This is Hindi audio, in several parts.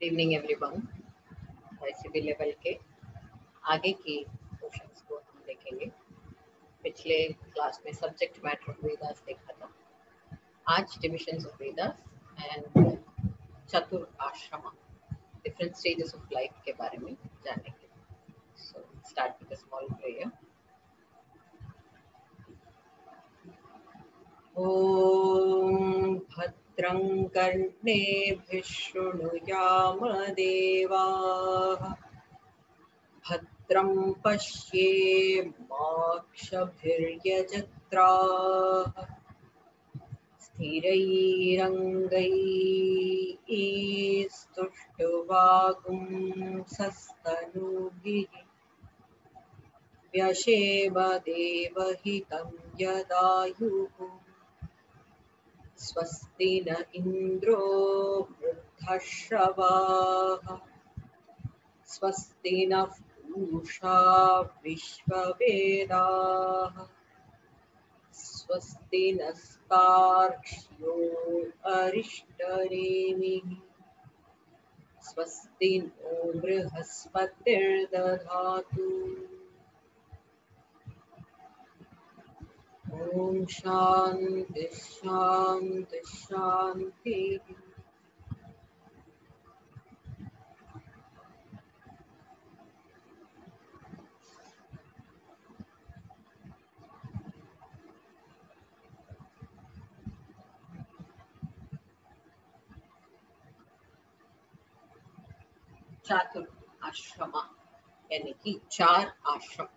Good evening everyone. ICB level के आगे की क्वेश्चंस को हम देखेंगे। पिछले क्लास में सब्जेक्ट मैटर ऑफ वेदास देखा था। आज divisions of Vedas and chatur ashrama different stages of life के बारे में जानेंगे। So start with a small prayer. ओम भद्रं कर्णेभिः शृणुयाम देवाः भद्रं पश्येमाक्षभिर्यजत्राः स्थिरैरङ्गैस्तुष्टुवागुंसस्तनूभिः व्यशेम देवहितं यदायुः स्वस्ति न इन्द्रो वृद्धश्रवाः स्वस्ति नः पूषा विश्ववेदाः स्वस्ति नस्तार्क्ष्यो अरिष्टनेमिः स्वस्ति नो बृहस्पतिर्दधातु। ॐ शान्ति शान्ति शान्तिः। चातुर आश्रमा यानी कि 4 आश्रम।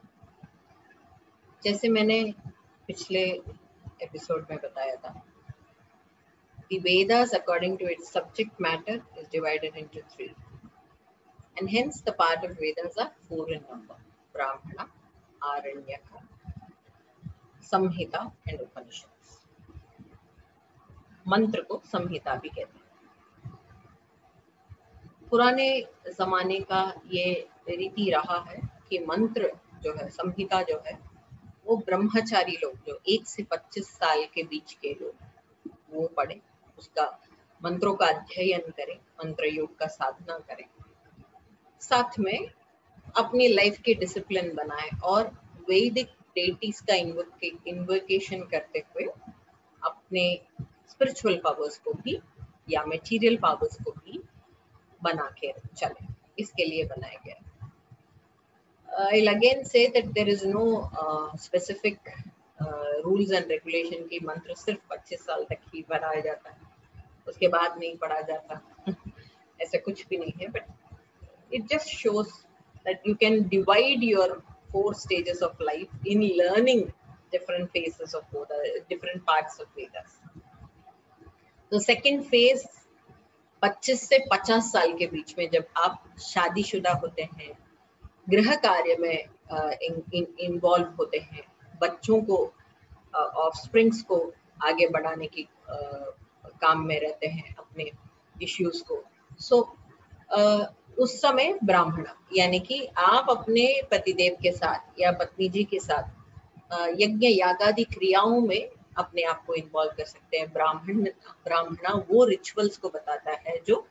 जैसे मैंने पिछले एपिसोड में बताया था, the Vedas according to its subject matter is divided into 3 and hence the part of Vedas are 4 in number: Brahmana, Aranyaka, Samhita and Upanishads. मंत्र को संहिता भी कहते हैं। पुराने जमाने का ये रीति रहा है कि मंत्र जो है, संहिता जो है, वो ब्रह्मचारी लोग जो 1 से 25 साल के बीच के लोग वो पढ़े, उसका मंत्रों का अध्ययन करें, मंत्र योग का साधना करें, साथ में अपनी लाइफ के डिसिप्लिन बनाए और वैदिक डेटीज का इन्वोकेशन करते हुए अपने स्पिरिचुअल पावर्स को भी या मटेरियल पावर्स को भी बना के चले। इसके लिए बनाया गया। I'll again say that there is no specific rules and regulation कि मंत्र सिर्फ 25 साल तक ही पढ़ाया जाता है, उसके बाद नहीं पढ़ा जाता। ऐसा कुछ भी नहीं है, but it just shows that you can divide your 4 stages of life in learning different phases of Veda, different parts of Vedas. The second phase 25 से 50 साल के बीच में, जब आप शादीशुदा होते हैं, गृह कार्य में इन्वॉल्व होते हैं, बच्चों को ऑफस्प्रिंग्स को आगे बढ़ाने की काम में रहते हैं, अपने इश्यूज को। उस समय ब्राह्मणा यानी कि आप अपने पतिदेव के साथ या पत्नी जी के साथ यज्ञ यागादि क्रियाओं में अपने आप को इन्वॉल्व कर सकते हैं। ब्राह्मणा वो रिचुअल्स को बताता है जो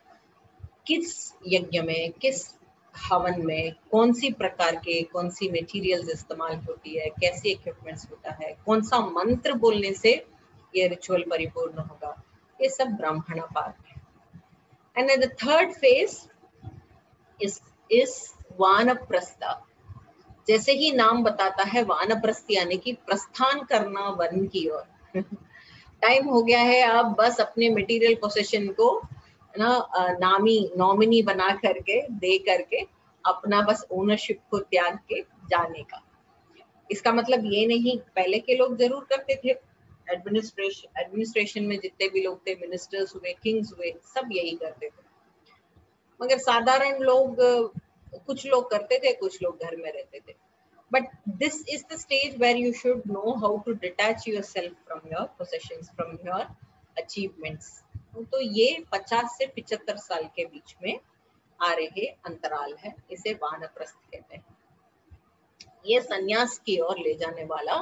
किस यज्ञ में, किस हवन में कौन सी प्रकार के, कौन सी मटेरियल्स इस्तेमाल होती है, कैसे इक्विपमेंट्स होता है, कौन सा मंत्र बोलने से ये रिचुअल परिपूर्ण होगा, ये सब ब्राह्मणा पार्ट है। एंड द थर्ड फेज इस वानप्रस्थ। जैसे ही नाम बताता है, वानप्रस्थ यानी कि प्रस्थान करना वन की ओर। टाइम हो गया है, अब बस अपने मटेरियल पोसेशन को नॉमिनी बना करके दे करके अपना बस ओनरशिप को त्याग के जाने का। इसका मतलब ये नहीं, पहले के लोग जरूर करते थे, एडमिनिस्ट्रेशन में जितने भी लोग थे, मिनिस्टर्स हुए, किंग्स हुए, सब यही करते थे। मगर साधारण लोग, कुछ लोग करते थे, कुछ लोग घर में रहते थे। But this is the stage where you should know how to detach yourself from your possessions, from your achievements. तो ये 50 से 75 साल के बीच में आ रहे अंतराल है, इसे वानप्रस्थ कहते हैं। ये संन्यास की ओर ले जाने वाला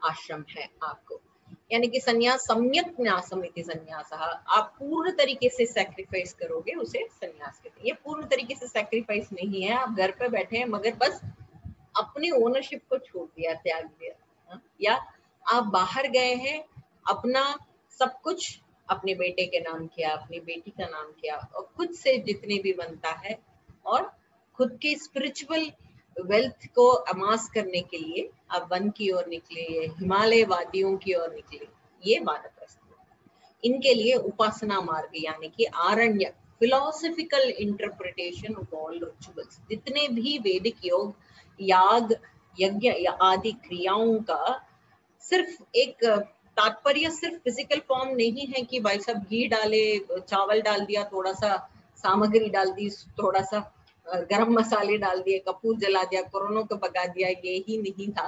आश्रम है आपको। यानी कि संन्यास सम्यक न्यासम इति संन्यासः, आप पूर्ण तरीके से सैक्रिफाइस करोगे उसे संन्यास कहते हैं। ये पूर्ण तरीके से सैक्रिफाइस नहीं है, आप घर पे बैठे हैं मगर बस अपनी ओनरशिप को छोड़ दिया, त्याग दिया। या आप बाहर गए हैं, अपना सब कुछ अपने बेटे के नाम किया, अपनी बेटी का नाम किया, और खुद से जितने भी बनता है और खुद के स्पिरिचुअल वेल्थ को अमास करने के लिए आप वन की ओर निकले, हिमालय वादियों की ओर निकले, ये वानप्रस्थ। इनके लिए उपासना मार्ग यानी कि आरण्य, philosophical interpretation of all rituals, जितने भी वैदिक योग, याग, यज्ञ आदि क्रियाओं का सिर्फ एक तात्पर्य सिर्फ फिजिकल फॉर्म नहीं है कि भाई साहब घी डाले, चावल डाल दिया, थोड़ा सा सामग्री डाल दी, थोड़ा सा गरम मसाले डाल दिए, कपूर जला दिया, कोरोना को पका दिया, ये ही नहीं था।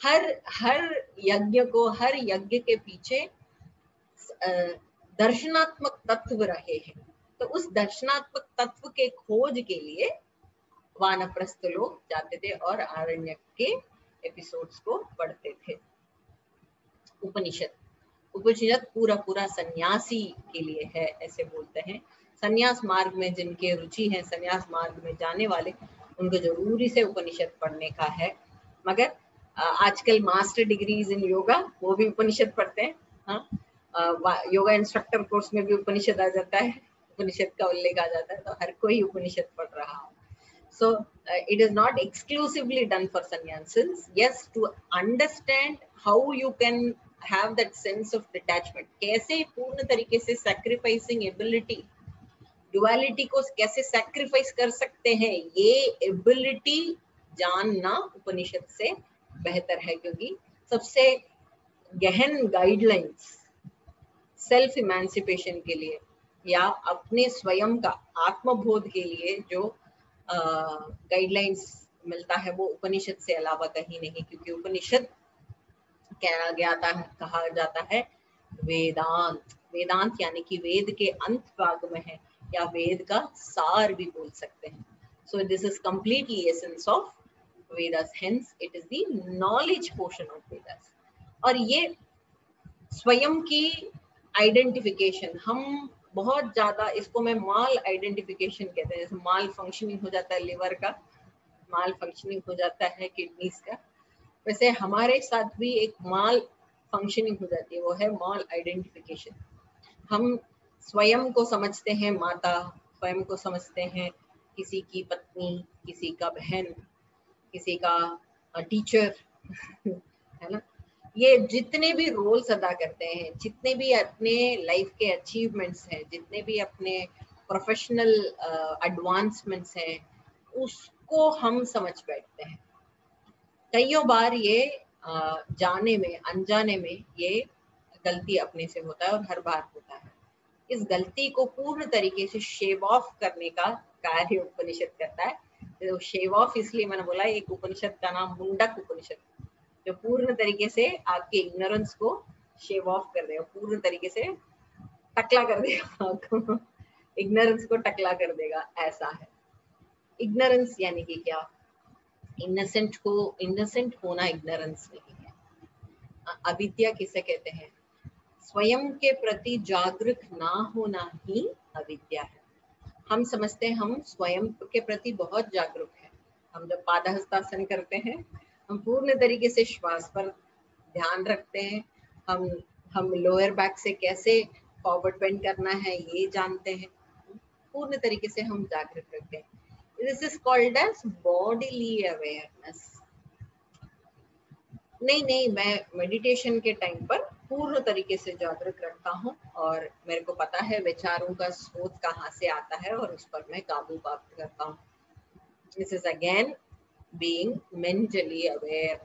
हर यज्ञ को, हर यज्ञ के पीछे दर्शनात्मक तत्व रहे हैं। तो उस दर्शनात्मक तत्व के खोज के लिए वानप्रस्थ लोग जाते थे और आरण्यक के एपिसोड्स को पढ़ते थे। उपनिषद पूरा सन्यासी के लिए है, ऐसे बोलते हैं। सन्यास मार्ग में जिनके रुचि है, सन्यास मार्ग में जाने वाले, उनको जरूरी से उपनिषद पढ़ने का है। मगर आजकल मास्टर डिग्रीज इन योगा, वो भी उपनिषद पढ़ते हैं। हाँ, योगा इंस्ट्रक्टर कोर्स में भी उपनिषद आ जाता है, उपनिषद का उल्लेख आ जाता है, तो हर कोई उपनिषद पढ़ रहा है। So it is not exclusively done for sannyasins. Yes, to understand how you can have that sense of detachment, कैसे पूर्ण तरीके से sacrificing ability, duality को कैसे sacrifice कर सकते हैं, ये ability जानना उपनिषद से बेहतर है। क्योंकि सबसे गहन गाइडलाइंस सेल्फ इमेंसिपेशन के लिए या अपने स्वयं का आत्मबोध के लिए जो गाइडलाइंस मिलता है, वो उपनिषद से अलावा कहीं नहीं। क्योंकि उपनिषद कहा जाता है वेदांत। वेदांत यानी कि वेद के अंत भाग में है, या वेद का सार भी बोल सकते हैं। So this is completely essence of Vedas, hence it is the knowledge portion of Vedas. और ये स्वयं की आइडेंटिफिकेशन, हम बहुत ज्यादा इसको मैं माल आइडेंटिफिकेशन कहते हैं। जैसे माल फंक्शनिंग हो जाता है लिवर का, माल फंक्शनिंग हो जाता है किडनीज का, वैसे हमारे साथ भी एक माल फंक्शनिंग हो जाती है, वो है माल आइडेंटिफिकेशन। हम स्वयं को समझते हैं माता, स्वयं को समझते हैं किसी की पत्नी, किसी का बहन, किसी का टीचर है ना। ये जितने भी रोल्स अदा करते हैं, जितने भी अपने लाइफ के अचीवमेंट्स हैं, जितने भी अपने प्रोफेशनल एडवांसमेंट्स हैं, उसको हम समझ बैठते हैं। कईयों बार ये जाने में अनजाने में ये गलती अपने से होता है, और हर बार होता है। इस गलती को पूर्ण तरीके से शेव ऑफ करने का कार्य उपनिषद करता है। तो शेव ऑफ इसलिए मैंने बोला, एक उपनिषद का नाम मुंडक उपनिषद, जो पूर्ण तरीके से आपके इग्नोरेंस को शेव ऑफ कर देगा, पूर्ण तरीके से टकला कर देगा आपको इग्नोरेंस को टकला कर देगा, ऐसा है। इग्नोरेंस यानी कि क्या? इनोसेंट होना इग्नोरेंस नहीं है। अविद्या किसे कहते हैं? स्वयं के प्रति जागरूक ना होना ही अविद्या है। हम समझते हैं हम स्वयं के प्रति बहुत जागरूक हैं। हम जब पादहस्तासन करते हैं, हम पूर्ण तरीके से श्वास पर ध्यान रखते हैं। हम लोअर बैक से कैसे फॉरवर्ड बेंड करना है ये जानते हैं। पूर्ण तरीके से हम जागरूक रहते हैं। This is called as bodily awareness. नहीं, मैं मेडिटेशन के टाइम पर पूर्ण तरीके से जागरूक रहता हूँ, और मेरे को पता है विचारों का स्रोत कहाँ से आता है, और उस पर मैं काबू प्राप्त करता हूँ। This is again being mentally aware.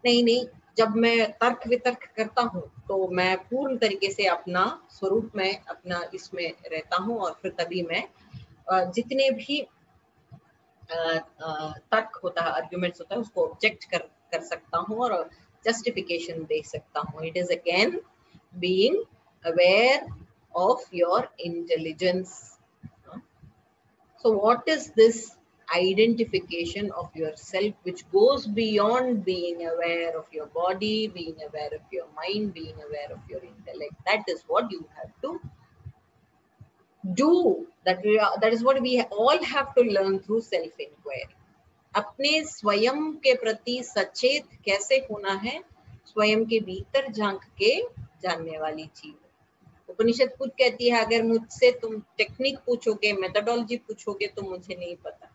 नहीं, जब मैं तर्क वितर्क करता हूँ तो मैं पूर्ण तरीके से अपना स्वरूप में, अपना इसमें रहता हूँ, और फिर तभी मैं जितने भी तर्क होता है, आर्ग्यूमेंट्स होता है, उसको ऑब्जेक्ट कर सकता हूँ और जस्टिफिकेशन दे सकता हूँ। It is again being aware of your intelligence. So what is this identification of yourself, which goes beyond being aware of your body, being aware of your mind, being aware of your intellect. That is what you have to do. That is what we all have to learn through self-inquiry. अपने स्वयं के प्रति सचेत कैसे होना है, स्वयं के भीतर झांक के जानने वाली चीज। उपनिषद खुद कहती है, अगर मुझसे तुम टेक्निक पूछोगे, मेथोडोलॉजी पूछोगे, तो मुझे नहीं पता,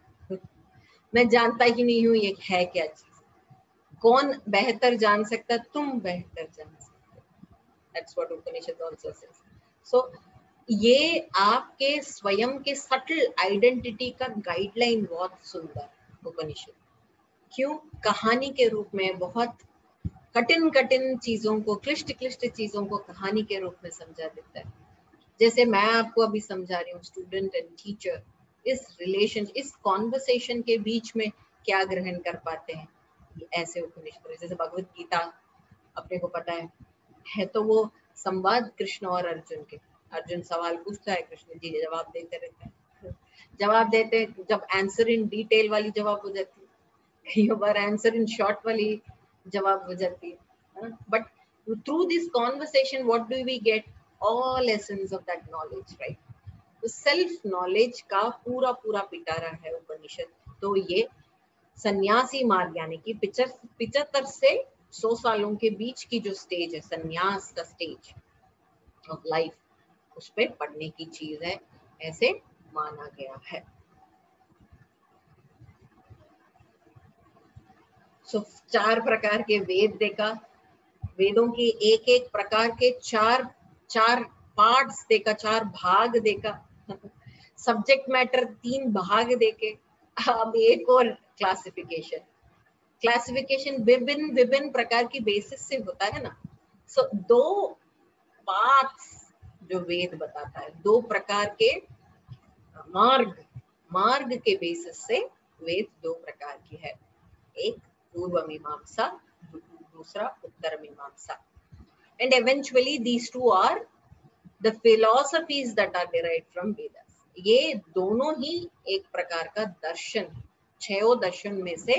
मैं जानता ही नहीं हूँ ये है क्या चीज। कौन बेहतर जान सकता, तुम बेहतर जान सकते। That's what Upanishad also says. So ये आपके स्वयं के सटल आइडेंटिटी का गाइडलाइन बहुत सुंदर उपनिषद। क्यों? कहानी के रूप में बहुत कठिन कठिन चीजों को, क्लिष्ट क्लिष्ट चीजों को कहानी के रूप में समझा देता है। जैसे मैं आपको अभी समझा रही हूँ, स्टूडेंट एंड टीचर इस रिलेशन, इस कॉन्वर्सेशन के बीच में क्या ग्रहण कर पाते हैं, ऐसे उपनिषद। जैसे भगवत गीता अपने को पता है तो वो संवाद कृष्ण और अर्जुन के। अर्जुन सवाल पूछता है, कृष्ण जी जवाब देते रहते हैं, जवाब देते, जब आंसर इन डिटेल वाली जवाब हो जाती है, कई बार आंसर इन शॉर्ट वाली जवाब हो जाती है। But through this conversation what do we get? All essence of that knowledge, right? तो सेल्फ नॉलेज का पूरा पूरा पिटारा है उपनिषद। तो ये सन्यासी मार्ग, यानी कि 75 से 100 सालों के बीच की जो स्टेज है, सन्यास का स्टेज ऑफ लाइफ, उस पे पढ़ने की चीज है, ऐसे माना गया है। सो 4 प्रकार के वेद देखा, वेदों के एक एक प्रकार के चार पार्ट्स देखा, 4 भाग देखा, सब्जेक्ट मैटर 3 भाग देखे। अब एक और क्लासिफिकेशन विभिन्न प्रकार की बेसिस से होता है ना। सो 2 पाथ्स जो वेद बताता है, 2 प्रकार के मार्ग के बेसिस से वेद 2 प्रकार की है, एक पूर्व मीमांसा, दूसरा उत्तर मीमांसा। And eventually these two are the philosophies that are derived from Vedas. ये दोनों ही एक प्रकार का दर्शन, 6 दर्शन में से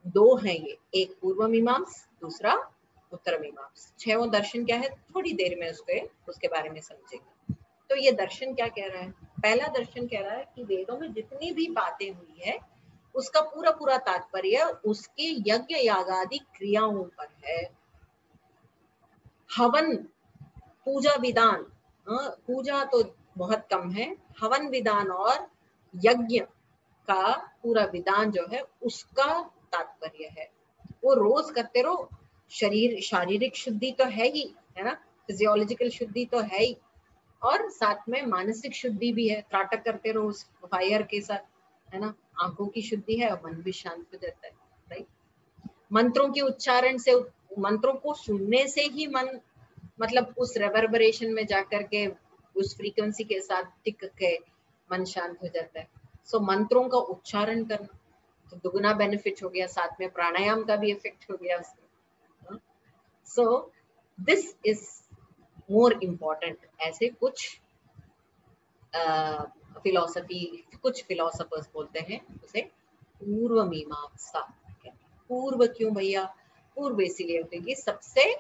2 हैं ये, एक पूर्व मीमांस, दूसरा उत्तर मीमांस। 6 दर्शन क्या है, थोड़ी देर में उसके बारे में समझेंगे। तो ये दर्शन क्या कह रहा है? पहला दर्शन कह रहा है कि वेदों में जितनी भी बातें हुई है उसका पूरा पूरा तात्पर्य उसके यज्ञ यागादि क्रियाओं पर है। हवन, पूजा विधान, पूजा तो बहुत कम है, हवन विधान और यज्ञ का पूरा विधान जो है उसका तात्पर्य है वो रोज करते रहो। शारीरिक शुद्धि तो है ही, है ना, फिजियोलॉजिकल शुद्धि तो है ही, और साथ में मानसिक शुद्धि भी है, त्राटक करते रहो उस फायर के साथ, है ना, आंखों की शुद्धि है और मन भी शांत हो जाता है, राइट। मंत्रों के उच्चारण से, मंत्रों को सुनने से ही मन, मतलब उस रेवर्बरेशन में जाकर के उस फ्रीक्वेंसी के साथ टिक के मन शांत हो जाता है। सो मंत्रों का उच्चारण करना तो दुगना बेनिफिट हो गया, साथ में प्राणायाम का भी इफेक्ट हो गया उसमें। So this is more important. ऐसे कुछ कुछ फिलोसफर्स बोलते हैं उसे पूर्व मीमांसा। पूर्व क्यों भैया? पूर्व इसलिए क्योंकि सबसे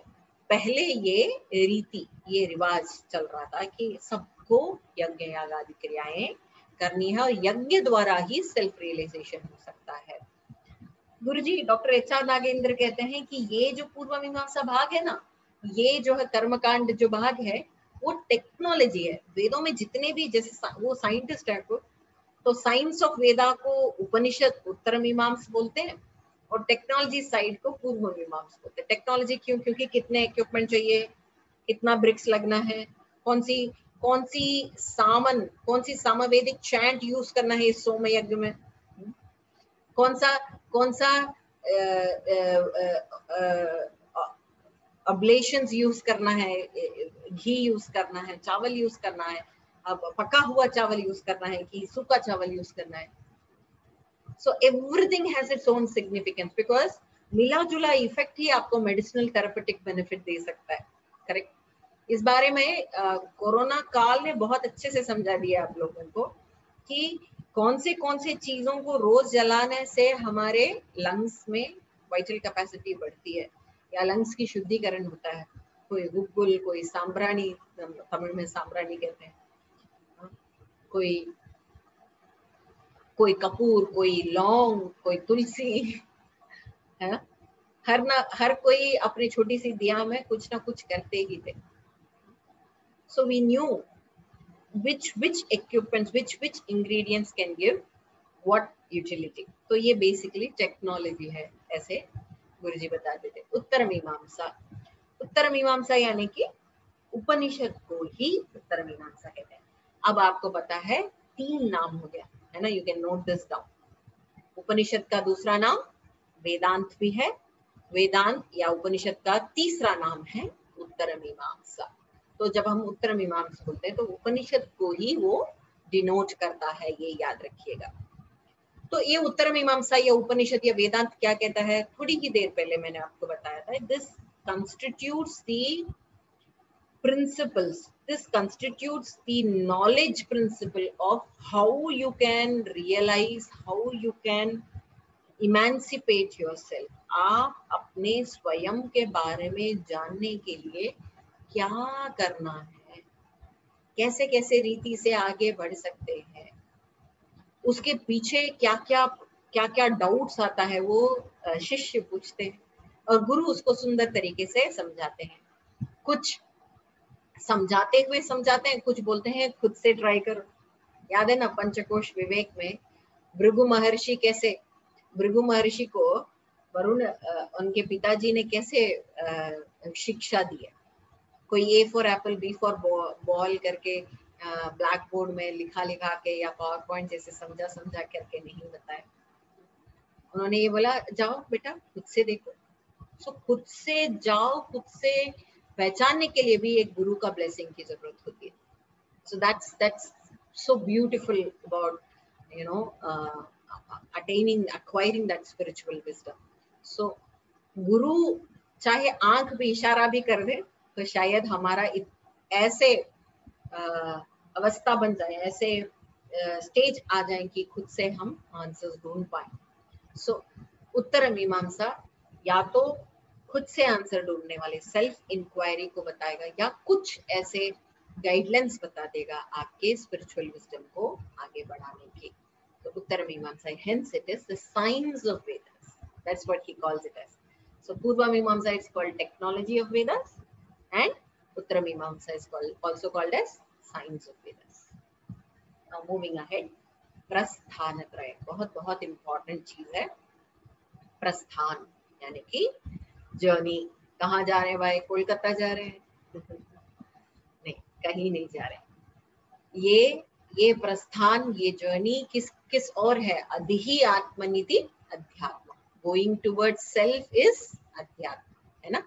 पहले ये रीति, ये रिवाज चल रहा था कि सबको यज्ञ याग आदि क्रियाएं करनी है और यज्ञ द्वारा ही सेल्फ रियलाइजेशन हो सकता है। गुरुजी डॉक्टर एच.आर. नागेंद्र कहते हैं कि ये जो पूर्व मीमांसा भाग है ना, ये जो है कर्मकांड जो भाग है वो टेक्नोलॉजी है। वेदों में जितने भी, जैसे वो साइंटिस्ट है तो साइंस ऑफ वेदा को उपनिषद उत्तर मीमांसा बोलते हैं और टेक्नोलॉजी साइड को पूर्व मीमांसा बोलते हैं। टेक्नोलॉजी क्यों? क्योंकि कितने इक्विपमेंट चाहिए, कितना ब्रिक्स लगना है, कौन सी सामवेदिक चैंट यूज करना है इस सोम यज्ञ में, कौन सा अब्लेशंस यूज करना है, घी यूज करना है, चावल यूज करना है, अब पका हुआ चावल यूज करना है कि सूखा चावल यूज करना है। So everything has its own significance because मिला जुला इफेक्ट ही आपको मेडिसिनल थेरेपेटिक बेनिफिट दे सकता है, करेक्ट। इस बारे में कोरोना काल ने बहुत अच्छे से समझा दिया आप लोगों को कि कौन से चीजों को रोज जलाने से हमारे लंग्स में वाइटल कैपेसिटी बढ़ती है या लंग्स की शुद्धिकरण होता है। कोई गुग्गुल, कोई सांब्राणी, तमिल में सांब्राणी कहते हैं, कोई कोई कपूर, कोई लौंग, कोई तुलसी है। हर कोई अपनी छोटी सी दिया में कुछ ना कुछ करते ही थे। So we knew which equipments, which ingredients can give what utility। तो ये बेसिकली टेक्नोलॉजी है, ऐसे गुरुजी बता देते। उत्तर मीमांसा, उत्तर मीमांसा यानी कि उपनिषद को ही उत्तर मीमांसा कहते हैं। अब आपको पता है 3 नाम हो गया है ना, you can note this down. उपनिषद का दूसरा नाम वेदांत भी है, वेदांत या उपनिषद का तीसरा नाम है उत्तर मीमांसा। तो जब हम उत्तर मीमांसा बोलते हैं तो उपनिषद को ही वो डिनोट करता है, ये याद रखिएगा। तो ये उत्तर मीमांसा या उपनिषद या वेदांत क्या कहता है, थोड़ी ही देर पहले मैंने आपको बताया था। This constitutes the principles, this constitutes the knowledge principle of how you can realize, how you can emancipate yourself। आप अपने स्वयं के बारे में जानने के लिए क्या करना है, कैसे कैसे रीति से आगे बढ़ सकते हैं, उसके पीछे क्या क्या डाउट्स आता है, वो शिष्य पूछते हैं और गुरु उसको सुंदर तरीके से समझाते हैं। कुछ समझाते हुए समझाते हैं, कुछ बोलते हैं खुद से ट्राई करो। याद है ना पंचकोश विवेक में भृगु महर्षि कैसे, भृगु महर्षि को वरुण उनके पिताजी ने कैसे शिक्षा दी है। कोई A for apple, B for ball करके ब्लैक बोर्ड में लिखा के या पावर पॉइंट जैसे समझा करके नहीं बताया। उन्होंने ये बोला जाओ बेटा खुद से देखो। सो खुद से जाओ, खुद से पहचानने के लिए भी एक गुरु का ब्लेसिंग की जरूरत होती है। So that's so beautiful about acquiring that spiritual wisdom। so गुरु चाहे आंख भी इशारा भी कर दे तो शायद हमारा ऐसे अवस्था बन जाए, ऐसे स्टेज आ जाए कि खुद से हम आंसर्स ढूंढ पाए। सो उत्तर मीमांसा या तो खुद से आंसर ढूंढने वाले सेल्फ इंक्वायरी को बताएगा या कुछ ऐसे गाइडलाइंस बता देगा आपके स्पिरिचुअल विजडम को आगे बढ़ाने की। तो उत्तर मीमांसा, hence it is the science of Vedas, that's what he calls it as। so Purva Mimamsa is called technology of Vedas and Uttara Mimamsa is also called as science of Vedas। now moving ahead, प्रस्थान त्रय बहुत बहुत इंपॉर्टेंट चीज है। प्रस्थान यानी कि जर्नी। कहाँ जा रहे हैं भाई, कोलकाता जा रहे हैं? नहीं, कहीं नहीं जा रहे। ये प्रस्थान, ये जर्नी किस और है? अधि आत्मनिति अध्यात्म, गोइंग टुवर्ड्स सेल्फ इज अध्यात्म, है ना।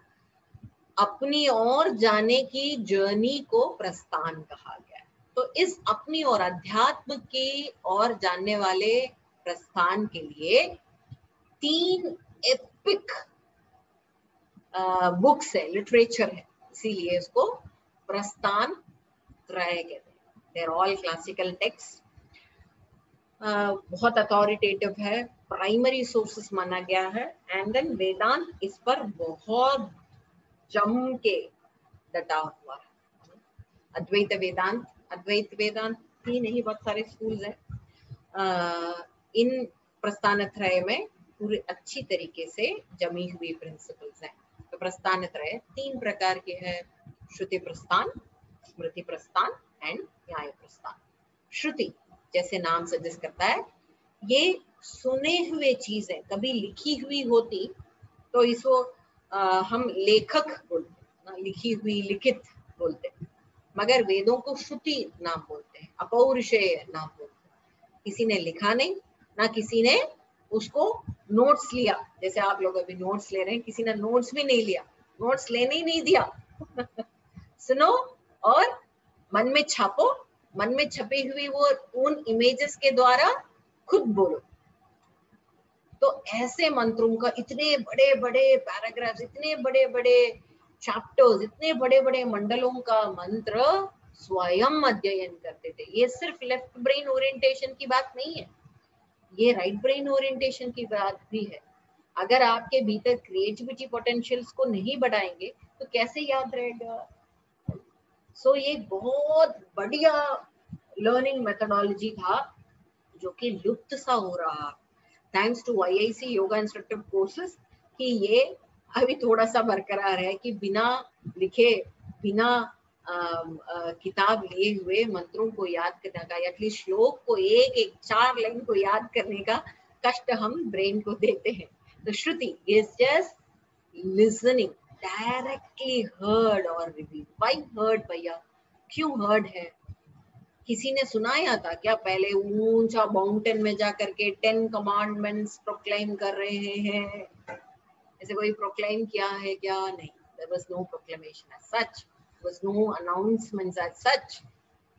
अपनी ओर जाने की जर्नी को प्रस्थान कहा गया है। तो इस अपनी और अध्यात्म की ओर जानने वाले प्रस्थान के लिए 3 एपिक बुक्स है, लिटरेचर है, इसीलिए इसको प्रस्थान त्रय कहते हैं। देयर ऑल क्लासिकल टेक्स्ट, बहुत अथॉरिटेटिव है, प्राइमरी सोर्सेस माना गया है। एंड देन वेदांत इस पर बहुत जम के डटा हुआ है। अद्वैत वेदांत ही नहीं, बहुत सारे स्कूल्स हैं। इन प्रस्थान त्रय में पूरी अच्छी तरीके से जमी हुई प्रिंसिपल्स हैं। तो प्रस्थान त्रय 3 प्रकार के हैं, श्रुति प्रस्थान, स्मृति प्रस्थान एंड न्याय प्रस्थान। श्रुति जैसे नाम सजेस्ट करता है, ये सुने हुए चीजें, कभी लिखी हुई होती तो इसको हम लेखक बोलते, लिखी हुई, लिखित बोलते, मगर वेदों को श्रुति नाम बोलते हैं, अपौरुषेय नाम बोलते हैं। किसी ने लिखा नहीं, ना किसी ने उसको नोट्स लिया, जैसे आप लोग अभी नोट्स ले रहे हैं, किसी ने नोट्स भी नहीं लिया, नोट्स लेने ही नहीं दिया। सुनो और मन में छापो, मन में छपी हुई वो उन इमेजेस के द्वारा खुद बोलो। तो ऐसे मंत्रों का इतने बड़े बड़े पैराग्राफ्स, इतने बड़े बड़े चैप्टर्स, इतने बड़े बड़े मंडलों का मंत्र स्वयं अध्ययन करते थे। ये सिर्फ लेफ्ट ब्रेन ओरिएंटेशन की बात नहीं है, ये राइट ब्रेन ओरिएंटेशन की बात भी है। अगर आपके भीतर क्रिएटिविटी पोटेंशियल्स को नहीं बढ़ाएंगे तो कैसे याद रहेगा? सो ये बहुत बढ़िया लर्निंग मेथोडोलॉजी था जो कि लुप्त सा हो रहा, thanks to IIC yoga instructor courses, कि ये अभी थोड़ा सा बरकरार है कि बिना लिखे, बिना किताब लिए हुए मंत्रों को याद करने का, एटलीस्ट श्लोक को एक एक 4 लाइन को याद करने का कष्ट हम ब्रेन को देते हैं। तो shruti is just listening, directly heard और रिवील। व्हाई हर्ड भैया? क्यों हर्ड है? किसी ने सुनाया था क्या पहले ऊंचा माउंटेन में जाकर के 10 कमांडमेंट्स प्रोक्लेम कर रहे हैं? ऐसे कोई प्रोक्लेम किया है क्या? नहीं, there was no proclamation as such, there was no announcements as such.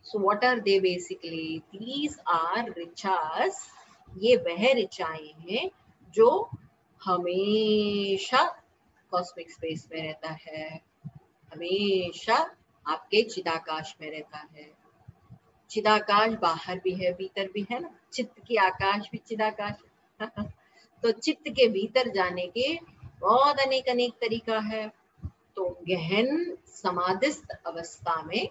So what are they basically? These are riches. ये वह ऋचाएं हैं जो हमेशा कॉस्मिक स्पेस में रहता है, हमेशा आपके चिदाकाश में रहता है। चिदाकाश बाहर भी है, भीतर भी है ना, चित्त की आकाश भी चिदाकाश है। तो चित्त के भीतर जाने के बहुत अनेक अनेक तरीका है। तो गहन समाधिस्थ अवस्था में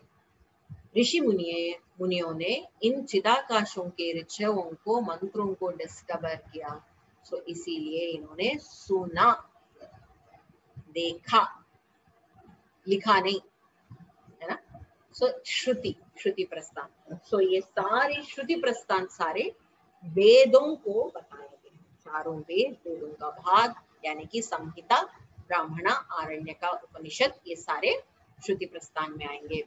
ऋषि मुनियों ने इन चिदाकाशों के ऋचाओं को, मंत्रों को डिस्कवर किया। सो इसीलिए इन्होंने सुना, देखा, लिखा नहीं, है ना। सो श्रुति प्रस्थान, सो ये सारे श्रुति प्रस्थान सारे वेदों को बताए गए। चारों वेदों का भाग यानी कि संहिता, ब्राह्मणा, आरण्यका, उपनिषद, ये सारे श्रुति प्रस्थान में आएंगे।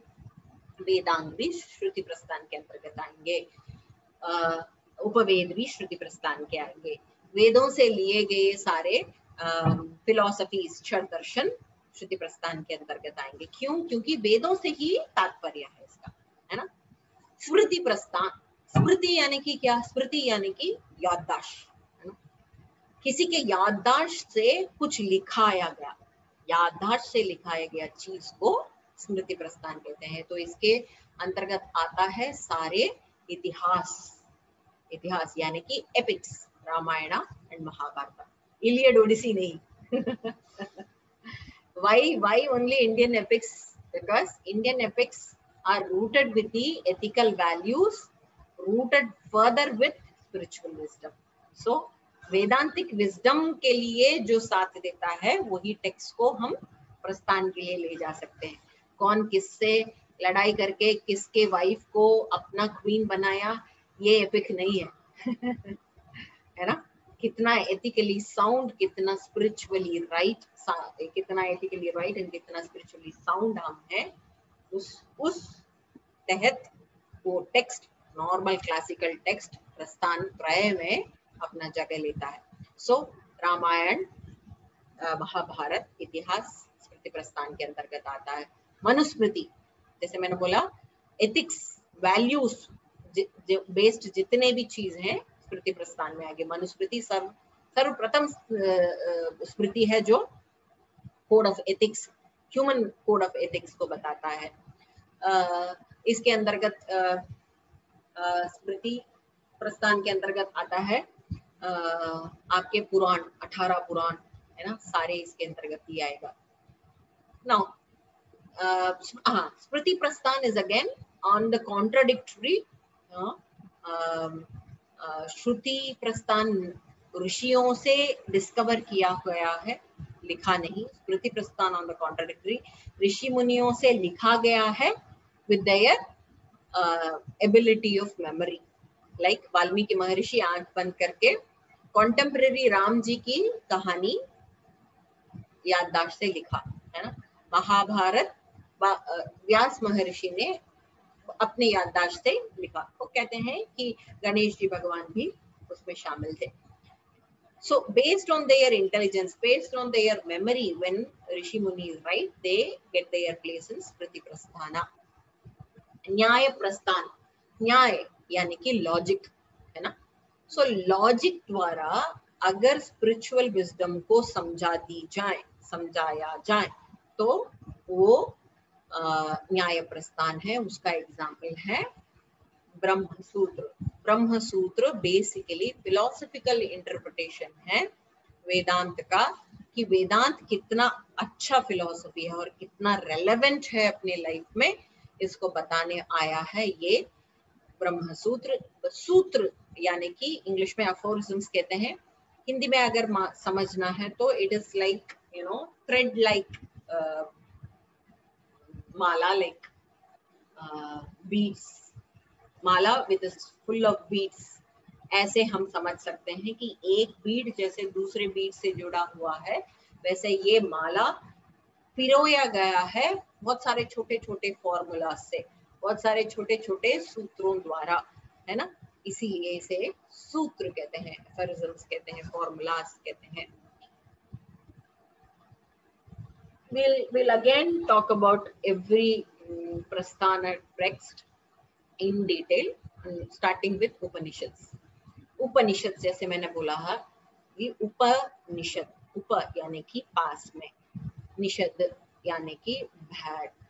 वेदांग भी श्रुति प्रस्थान के अंतर्गत आएंगे, उपवेद भी श्रुति प्रस्थान के आएंगे। वेदों से लिए गए सारे फिलॉसफीज, क्षर दर्शन श्रुति प्रस्थान के अंतर्गत आएंगे। क्यों? क्योंकि वेदों से ही तात्पर्य है इसका, है ना। स्मृति प्रस्थान, स्मृति यानी कि क्या? स्मृति यानी कि याददाश्त, है ना। किसी के याददाश्त से कुछ लिखाया गया, याददाश्त से लिखाया गया चीज को स्मृति प्रस्थान कहते हैं। तो इसके अंतर्गत आता है सारे इतिहास यानी कि epics, Ramayana and Mahabharata, Iliad Odyssey नहीं। Why only Indian epics? Because Indian epics are rooted with the ethical values, rooted further with spiritual wisdom. So वेदांतिक wisdom के लिए जो साथ देता है वही टेक्स्ट को हम प्रस्थान के लिए ले जा सकते हैं। कौन किससे लड़ाई करके किसके वाइफ को अपना क्वीन बनाया, ये एपिक नहीं है। है ना। कितना एथिकली साउंड, कितना स्पिरिचुअली राइट, कितना एथिकली राइट एंड कितना स्पिरिचुअली साउंड हम हैं, उस तहत वो टेक्स्ट, नॉर्मल क्लासिकल टेक्स्ट प्रस्थान त्रय में अपना जगह लेता है। सो रामायण, महाभारत, इतिहास स्मृति प्रस्थान के अंतर्गत आता है। मनुस्मृति, जैसे मैंने बोला, एथिक्स, वैल्यूज बेस्ड जितने भी चीज हैं स्मृति प्रस्थान में आगे। मनुस्मृति सर्वप्रथम स्मृति है जो code of ethics, human code of ethics को बताता है। इसके अंतर्गत स्मृति प्रस्थान के अंतर्गत आता है आपके पुराण, 18 पुराण, है ना, सारे इसके अंतर्गत ही आएगा। Now smriti prasthan is again on the contradictory. श्रुति प्रस्थान ऋषियों से डिस्कवर किया गया है, लिखा नहीं। स्मृति प्रस्थान ऑन द कॉन्ट्राडिक्टरी, ऋषि मुनियों से लिखा गया है with their ability of memory. Like Valmiki महर्षि आंख बंद करके कॉन्टेम्पररी राम जी की कहानी याददाश्त से लिखा, है ना। महाभारत व्यास महर्षि ने अपने याददाश्त से लिखा। वो कहते हैं कि गणेश जी भगवान भी उसमें शामिल थे। So based on their intelligence, based on their memory, when Rishi Munis write, they get their place in Smriti Prasthana. न्याय प्रस्थान, न्याय यानी कि लॉजिक, है ना। सो लॉजिक द्वारा अगर स्पिरिचुअल विजडम को समझाया जाए तो वो न्याय प्रस्थान है उसका एग्जाम्पल है Brahmasutra. Brahmasutra basically philosophical interpretation है वेदांत का, कि वेदांत कितना अच्छा फिलोसफी है और कितना रेलेवेंट है अपने लाइफ में, इसको बताने आया है ये ब्रह्मसूत्र। सूत्र यानी कि इंग्लिश में अफोरिज्म्स कहते हैं, हिंदी में अगर समझना है तो it is like thread like Mala, like beads, Mala with full of beads. ऐसे हम समझ सकते हैं कि एक बीड जैसे दूसरे बीड से जुड़ा हुआ है, वैसे ये माला पिरोया गया है बहुत सारे छोटे छोटे फॉर्मूला से, बहुत सारे छोटे छोटे सूत्रों द्वारा, है ना। इसीलिए इसे सूत्र कहते हैं, एफोरिज्म्स कहते हैं, फॉर्मूलास कहते हैं। We'll again talk about every prasthana text in detail, starting with Upanishads. उपनिषद जैसे मैंने बोला है, ये उपनिषद, उप यानी कि पास में, निषद यानी कि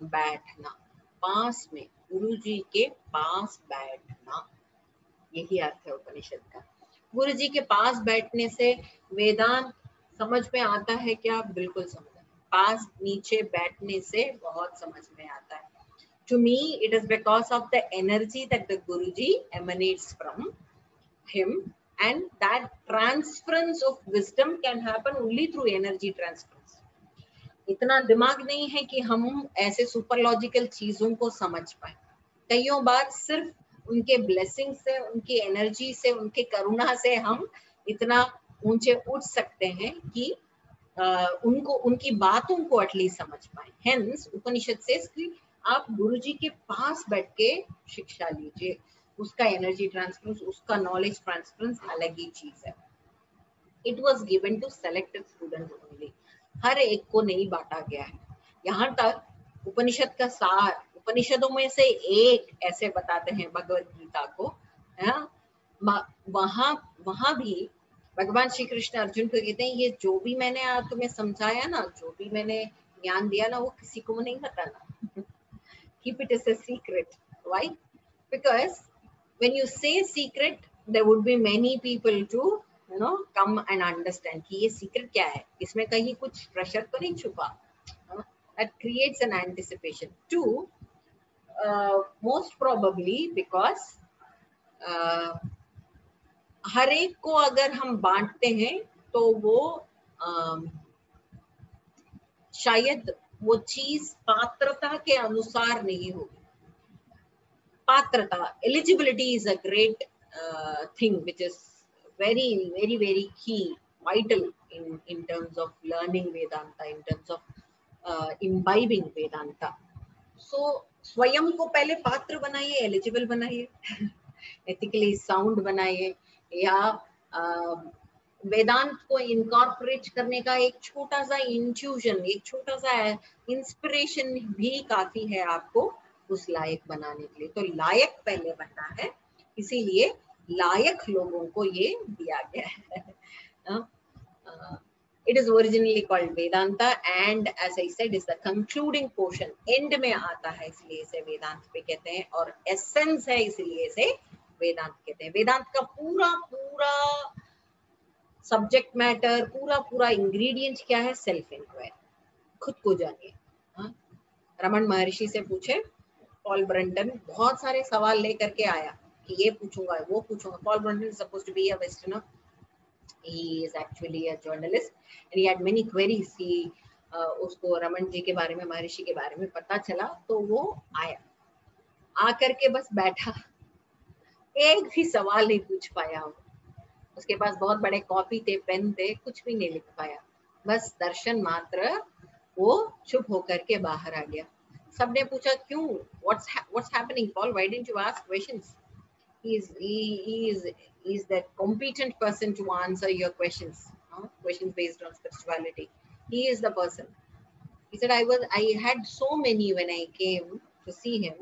बैठना, पास में, गुरु जी के पास बैठना, यही अर्थ है उपनिषद का। गुरु जी के पास बैठने से वेदांत समझ में आता है क्या? बिल्कुल समझ, पास नीचे बैठने से बहुत समझ में आता है। To me, it is because of the energy that the Guruji emanates from him, and that transference of wisdom can happen only through energy transference. इतना दिमाग नहीं है कि हम ऐसे सुपरलॉजिकल चीजों को समझ पाए। कईयों बार सिर्फ उनके ब्लेसिंग से, उनकी एनर्जी से, उनके करुणा से हम इतना ऊंचे उठ सकते हैं कि उनको, उनकी बातों को एटलीस्ट समझ पाए। हेंस उपनिषद से आप गुरुजी के पास बैठ के शिक्षा लीजिए, उसका एनर्जी ट्रांसफरेंस, उसका नॉलेज ट्रांसफरेंस अलग ही चीज है। It was given to selected student only, हर एक को नहीं बांटा गया है। यहाँ तक उपनिषद का सार, उपनिषदों में से एक ऐसे बताते हैं भगवत गीता को, है वहां भी भगवान श्री कृष्ण अर्जुन को कहते हैं, ये जो भी मैंने तुम्हें समझाया ना, जो भी मैंने ज्ञान दिया ना, वो किसी को नहीं बताना। Keep it as a secret. Why? Because when you say secret, there would be many people to come and understand कि ये secret क्या है, इसमें कहीं कुछ pressure तो नहीं छुपा। That creates an anticipation. Two, most probably because हर एक को अगर हम बांटते हैं तो वो शायद वो चीज पात्रता के अनुसार नहीं होगी। पात्रता, eligibility is a great thing which is very very very key, vital in terms of learning Vedanta, in terms of imbibing Vedanta. So स्वयं को पहले पात्र बनाइए, एलिजिबल बनाइए, एथिकली साउंड बनाइए, या वेदांत को इनकॉर्पोरेट करने का एक छोटा सा इंट्यूजन, एक छोटा सा इंस्पिरेशन भी काफी है आपको उस लायक बनाने के लिए। तो लायक पहले बनना है, इसीलिए लायक लोगों को ये दिया गया है। It is originally called Vedanta, and as I said, is the concluding portion. End में आता है, इसलिए इसे वेदांत पे कहते हैं, और essence है इसलिए इसे वेदांत कहते हैं। वेदांत का पूरा पूरा सब्जेक्ट मैटर, पूरा पूरा इंग्रेडिएंट क्या है? सेल्फ इंक्वायरी, खुद को जानिए। रमन महर्षि से पूछे, पॉल ब्रंटन बहुत सारे सवाल लेकर के आया कि ये पूछूंगा, वो पूछूंगा। Paul Brunton is supposed to be a Westerner. He is actually a journalist and he had many queries. उसको रमन जी के बारे में, महर्षि के बारे में पता चला, तो वो आया, आकर के बस बैठा, एक भी सवाल नहीं पूछ पाया। उसके पास बहुत बड़े कॉपी थे, पेन थे, कुछ भी नहीं लिख पाया, बस दर्शन मात्र, वो चुप होकर के बाहर आ गया। सबने पूछा क्यों, what's happening Paul, why didn't you ask questions? He is the competent person to answer your questions, questions based on spirituality. He is the person. He said, I had so many when I came to see him,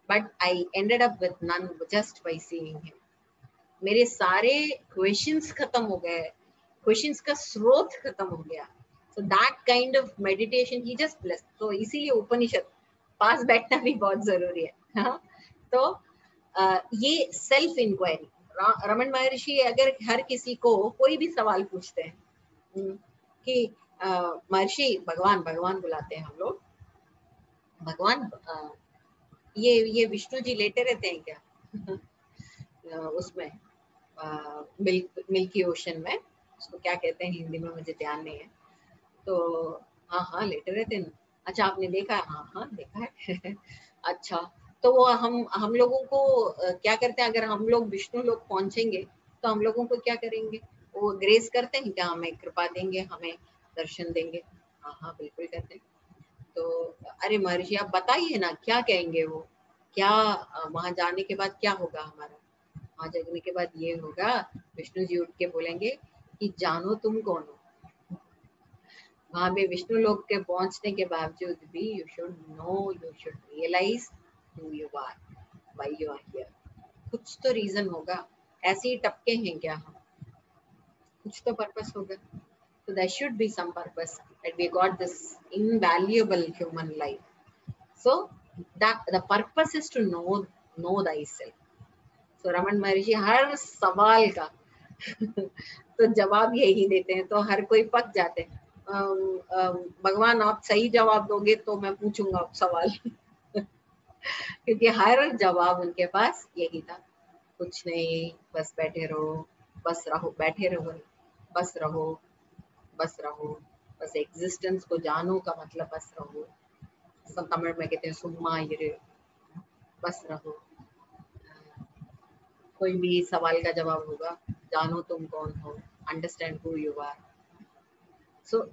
but I ended up with none just by seeing him. मेरे सारे questions खत्म हो गए, questions का स्रोत खत्म हो गया। So that kind of meditation he just blessed. So इसीलिए उपनिषद पास बैठना भी बहुत जरूरी है। हाँ? तो ये सेल्फ इंक्वायरी, रमन महर्षि अगर हर किसी को कोई भी सवाल पूछते हैं कि महर्षि भगवान भगवान बुलाते हैं हम लोग, भगवान ये विष्णु जी लेटे रहते हैं क्या उसमें मिल्की ओशन में, उसको क्या कहते हैं हिंदी में मुझे ध्यान नहीं है। तो हाँ हाँ लेटे रहते हैं। अच्छा आपने देखा है? हाँ हाँ देखा है। अच्छा तो वो हम लोगों को क्या करते हैं, अगर हम लोग विष्णु लोग पहुंचेंगे तो हम लोगों को क्या करेंगे? वो ग्रेस करते हैं क्या? हमें कृपा देंगे, हमें दर्शन देंगे? हाँ हाँ बिल्कुल करते हैं। तो अरे महर्षि आप बताइए ना क्या कहेंगे वो, क्या वहां जाने के बाद क्या होगा हमारा? वहां जाने के बाद ये होगा, विष्णु जी उठ के बोलेंगे कि जानो तुम कौन हो। वहां पे विष्णु लोक के पहुंचने के बावजूद भी you should know, you should realise who you are, why you are here. कुछ तो रीजन होगा, ऐसे ही टपके हैं क्या हम? कुछ तो पर्पस होगा। So there should be some purpose that we got this invaluable human life. So that the purpose is to know thyself. So Raman महर्षि हर सवाल का तो जवाब यही देते हैं, तो हर कोई पक जाते हैं। भगवान आप सही जवाब दोगे तो मैं पूछूंगा आप सवाल क्योंकि हर जवाब उनके पास यही था, कुछ नहीं, बस बैठे रहो, बस रहो, बैठे रहो, बस रहो, बस रहो, बस एग्जिस्टेंस को जानो का मतलब बस रहो। सब तमिल में कहते हैं सुम्मा इरे, बस रहो। कोई भी सवाल का जवाब होगा, जानो तुम कौन हो, understand who you are. So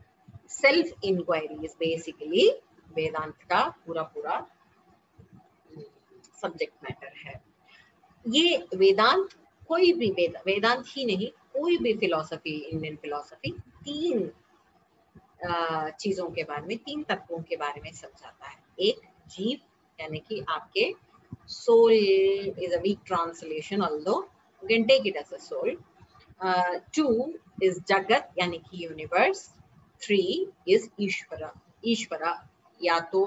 self inquiry is basically Vedanta का पूरा पूरा सब्जेक्ट मैटर है। ये वेदांत, कोई भी वेदांत ही नहीं, कोई भी फिलॉसफी, इंडियन फिलॉसफी तीन चीजों के बारे में, तीन तत्वों के बारे में समझाता है। एक जीव, यानी कि आपके soul is a weak translation, although you can take it as a soul. Two is jagat, यानी कि यूनिवर्स। थ्री इज ईश्वरा, ईश्वरा या तो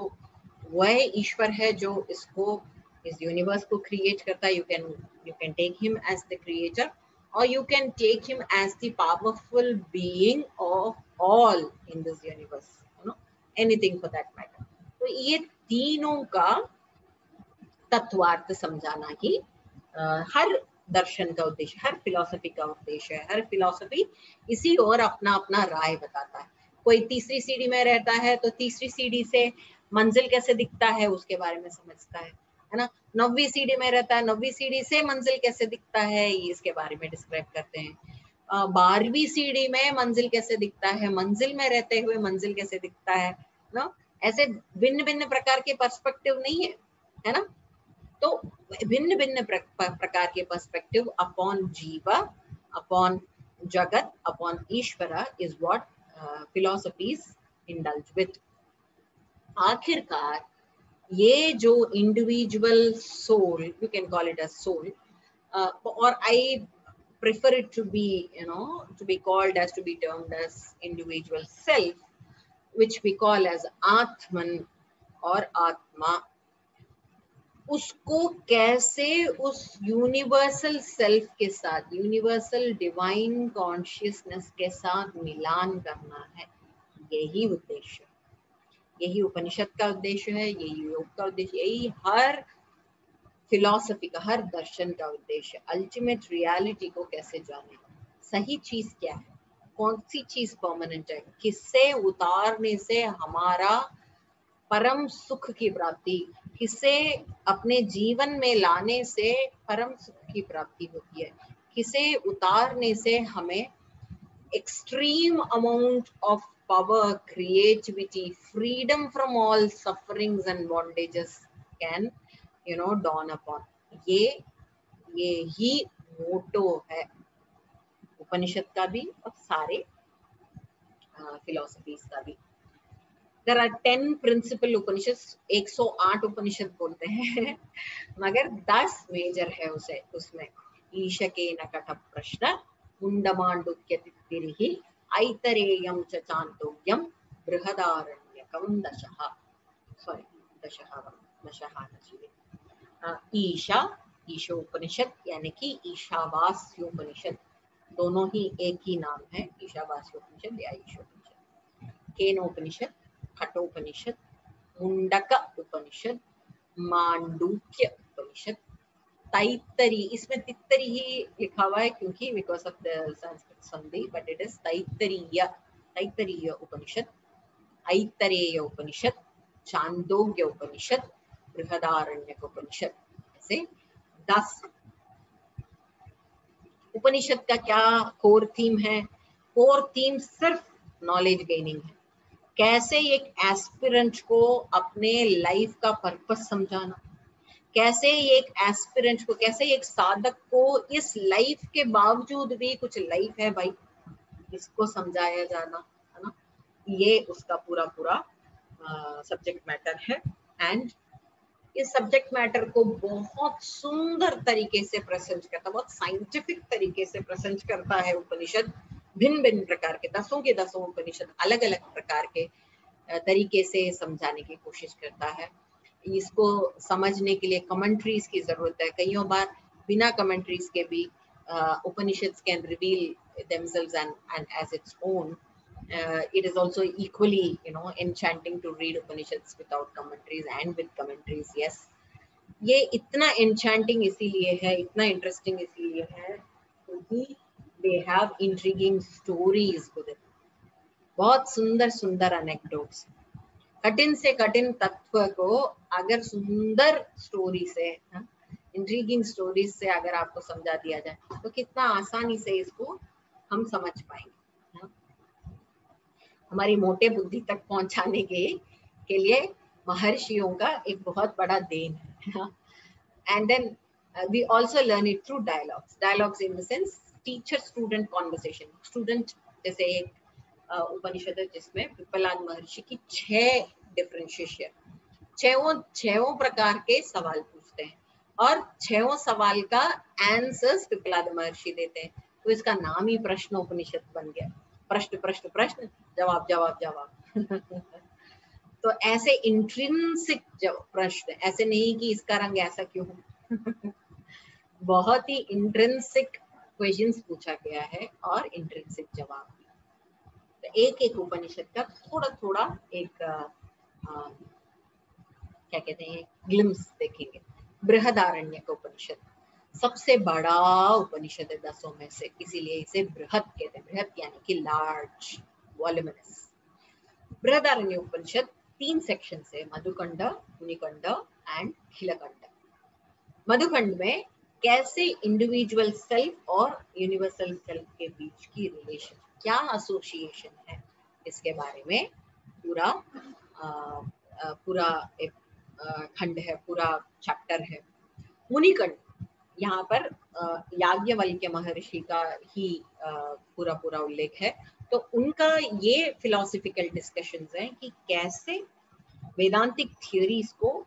वह ईश्वर है जो इसको, इस यूनिवर्स को क्रिएट करता है, you can take him as the creator, or you can take him as the powerful being of all in this universe, you know, anything for that matter. तो ये तीनों का तत्वार्थ समझाना ही हर दर्शन का उद्देश्य, हर फिलॉसफी का उद्देश्य है। हर फिलॉसफी इसी और अपना अपना राय बताता है। कोई तीसरी सीढ़ी में रहता है तो तीसरी सीढ़ी से मंजिल कैसे दिखता है उसके बारे में समझता है ना। 9वीं सीढ़ी में रहता है, 9वीं सीढ़ी से मंजिल कैसे दिखता है ये इसके बारे में डिस्क्राइब करते हैं। 12वीं सीढ़ी में मंजिल कैसे दिखता है, मंजिल में रहते हुए मंजिल कैसे दिखता है ना। ऐसे भिन्न भिन्न प्रकार के पर्सपेक्टिव नहीं है ना। तो भिन्न भिन्न प्रकार के perspective upon jiva, upon jagat, upon Ishvara is what philosophies indulge with. आखिरकार ये जो individual soul, you can call it a soul, और I prefer it to be, you know, to be called as, to be termed as individual self, which we call as Atman or Atma, उसको कैसे उस यूनिवर्सल सेल्फ के साथ, यूनिवर्सल डिवाइन कॉन्शियसनेस के साथ मिलान करना है, यही उद्देश्य, यही उपनिषद का उद्देश्य है, यही योग का उद्देश्य, यही हर फिलॉसफी का, हर दर्शन का उद्देश्य। अल्टीमेट रियलिटी को कैसे जाने, सही चीज क्या है, कौन सी चीज परमानेंट है, किससे उतारने से हमारा परम सुख की प्राप्ति, किसे अपने जीवन में लाने से परम सुख की प्राप्ति होती है, किसे उतारने से हमें extreme amount of power, creativity, freedom from all sufferings and bondages can, you know, dawn upon. ये ही मोटो है उपनिषद का भी और सारे फिलोसफीज का भी। There are 10 principal उपनिषद, 108 उपनिषद बोलते हैं मगर 10 मेजर है उसे, उसमें ईशके न कठ प्रश्न मुंडमांडुक्यतिरिहि ऐतरेयं च चांदोग्यं बृहदारण्यकं दशः, सॉरी दशहा ईशा, ईशोपनिषद यानी कि ईशावास्योपनिषद, दोनों ही एक ही नाम है, ईशावास्योपनिषद या ईशोपनिषद। केनोपनिषद, कठोपनिषद, मुंडक उपनिषद, मांडूक्य उपनिषद, तैत्तरी, इसमें तित्तरी ही लिखा हुआ है क्योंकि because of the Sanskrit sandhi, but it is Taittiriya, Taittiriya Upanishad, Aitareya Upanishad, Chandogya Upanishad, Brihadaranyaka Upanishad. ऐसे 10 उपनिषद का क्या कोर थीम है? कोर थीम सिर्फ नॉलेज गेनिंग है। कैसे एक एस्पिरेंट को अपने लाइफ का पर्पस समझाना, कैसे एक एस्पिरेंट को, कैसे एक साधक को इस लाइफ के बावजूद भी कुछ लाइफ है भाई, इसको समझाया जाना, है ना, ये उसका पूरा पूरा सब्जेक्ट मैटर है। एंड इस सब्जेक्ट मैटर को बहुत सुंदर तरीके से प्रेजेंट करता, बहुत साइंटिफिक तरीके से प्रेजेंट करता है उपनिषद। भिन्न भिन्न प्रकार के 10 के 10 उपनिषद अलग अलग प्रकार के तरीके से समझाने की कोशिश करता है। इसको समझने के लिए कमेंट्रीज की जरूरत है। कई बार बिना कमेंट्रीज के भी Upanishads can reveal themselves and as its own. It is also equally, enchanting to read Upanishads without commentaries and with commentaries. Yes, ये इतना enchanting इसीलिए है, इतना interesting इसीलिए है क्योंकि they have intriguing stories with it. बहुत सुंदर सुंदर anecdotes, कठिन से कठिन तत्व को अगर सुंदर स्टोरी से, इंट्रीगिंग स्टोरीज से अगर आपको समझा दिया जाए तो कितना आसानी से इसको हम समझ पाएंगे। हमारी मोटे बुद्धि तक पहुंचाने के लिए महर्षियों का एक बहुत बड़ा देन है। And then we also learn it through dialogues in the sense teacher student conversation. Student, जैसे एक उपनिषद है जिसमें पिप्पलाद महर्षि की 6 डिफरेंट शिष्य 6 प्रकार के सवाल पूछते हैं और 6 सवाल का आंसर्स पिप्पलाद महर्षि देते हैं, तो इसका नाम ही प्रश्न उपनिषद बन गया। प्रश्न प्रश्न प्रश्न, जवाब जवाब जवाब। तो ऐसे इंट्रिंसिक प्रश्न, ऐसे नहीं कि इसका रंग ऐसा क्यों हो। बहुत ही इंट्रिंसिक क्वेश्चंस पूछा गया है और इंट्रिंसिक जवाब। तो एक एक उपनिषद का थोड़ा थोड़ा एक क्या कहते हैं ग्लिम्स देखेंगे। बृहदारण्यक उपनिषद सबसे बड़ा उपनिषद है 10 में से, इसीलिए इसे बृहद कहते हैं। बृहद यानी कि लार्ज, वॉल्यूमिनस। बृहदारण्य उपनिषद 3 सेक्शन है, मधुखंड, मुनिखंड एंड खिलखंड। मधुखंड में कैसे इंडिविजुअल सेल्फ और यूनिवर्सल सेल्फ के बीच की रिलेशन, क्या एसोसिएशन है, इसके बारे में पूरा एक खंड है, पूरा चैप्टर है। मुनिखंड, यहाँ पर याज्ञवल्क्य महर्षि का ही पूरा पूरा उल्लेख है। तो उनका ये फिलोसफिकल डिस्कशंस हैं कि कैसे वेदांतिक थियोरीज को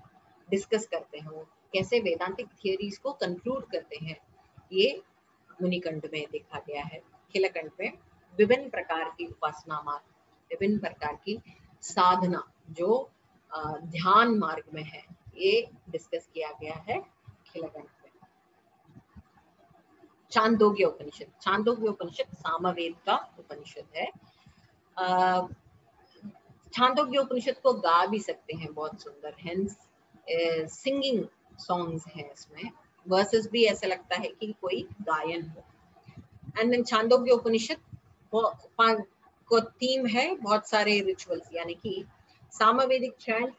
डिस्कस करते हैं, वो कैसे वेदांतिक थियोरीज को कंक्लूड करते हैं, ये मुनिखंड में देखा गया है। खिलखंड में विभिन्न प्रकार की उपासना मार्ग, विभिन्न प्रकार की साधना जो ध्यान मार्ग में है, ये डिस्कस किया गया है खिलखंड में। छांदोग्य उपनिषद, छांदोग्य उपनिषद सामवेद का उपनिषद है। छांदोग्य उपनिषद को गा भी सकते हैं बहुत सुंदर, हेंस सिंगिंग सॉन्ग्स हैं इसमें, वर्सेस भी ऐसा लगता है कि कोई गायन हो। एंड देन छांदोग्य उपनिषद को थीम है बहुत सारे रिचुअल्स, यानी कि सामवेदिक चैंट,